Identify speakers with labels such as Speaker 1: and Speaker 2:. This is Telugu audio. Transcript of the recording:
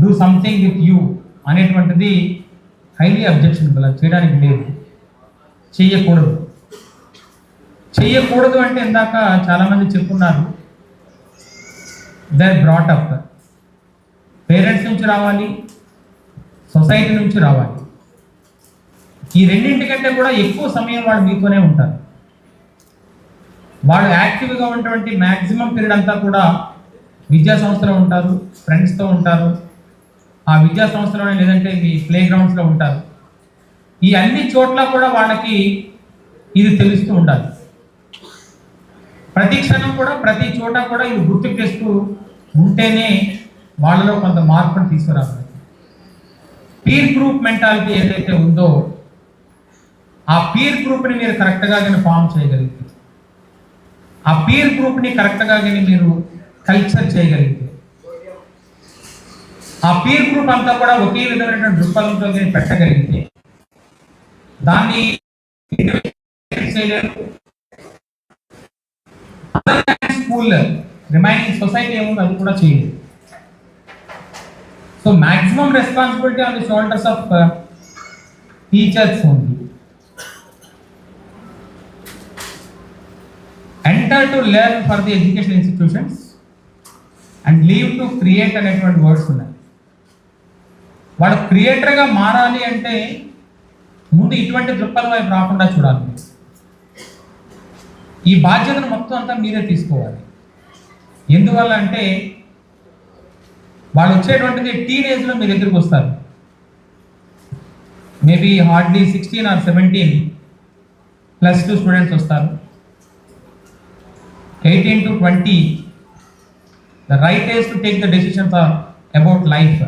Speaker 1: డూ సంథింగ్ విత్ యూ అనేటువంటిది హైలీ అబ్జెక్షనబుల్. అది చేయడానికి లేదు, చెయ్యకూడదు. చెయ్యకూడదు అంటే ఇందాక చాలామంది చెప్పున్నారు, దే బ్రాట్ అప్. పేరెంట్స్ నుంచి రావాలి, సొసైటీ నుంచి రావాలి. ఈ రెండింటికంటే కూడా ఎక్కువ సమయం వాళ్ళు మీతోనే ఉంటారు. వాళ్ళు యాక్టివ్గా ఉన్నటువంటి మ్యాక్సిమం పీరియడ్ అంతా కూడా విద్యా సంస్థలో ఉంటారు, ఫ్రెండ్స్తో ఉంటారు, ఆ విద్యా సంస్థలోనే లేదంటే మీ ప్లే గ్రౌండ్స్లో ఉంటారు. ఈ అన్ని చోట్ల కూడా వాళ్ళకి ఇది తెలుస్తూ ఉండాలి. ప్రతి క్షణం కూడా ప్రతి చోట కూడా ఇది గుర్తుకు తెస్తూ ఉంటేనే వాళ్ళలో కొంత మార్పును తీసుకురావాలి. పీర్ గ్రూప్ మెంటాలిటీ ఏదైతే ఉందో ఆ పీర్ గ్రూప్ని మీరు కరెక్ట్గా కానీ ఫామ్ చేయగలిగితే, ఆ పీర్ గ్రూప్ని కరెక్ట్గా కానీ మీరు కల్చర్ చేయగలిగితే, ఆ పీర్ గ్రూప్ అంతా కూడా ఒకే విధమైనటువంటి దృక్పథంతో కానీ పెట్టగలిగితే దాన్ని స్కూల్ రిమైనింగ్ సొసైటీ ఏముంది అది కూడా చేయలేదు. So maximum responsibility on the shoulders of teachers only. Enter to learn for the education institutions and leave to create అనేటువంటి వర్డ్స్ ఉన్నాయి. వాడు క్రియేటర్గా మారాలి అంటే ముందు ఇటువంటి దృక్పథం వైపు రాకుండా చూడాలి. ఈ బాధ్యతను మొత్తం అంతా మీరే తీసుకోవాలి. ఎందువల్ల అంటే వాళ్ళు వచ్చేటువంటిది టీనేజ్లో మీ దగ్గరికి వస్తారు. మేబీ హార్డ్లీ 16 or 17 +2 స్టూడెంట్స్ వస్తారు. 18 to 20 the right age to take the decisions are about life.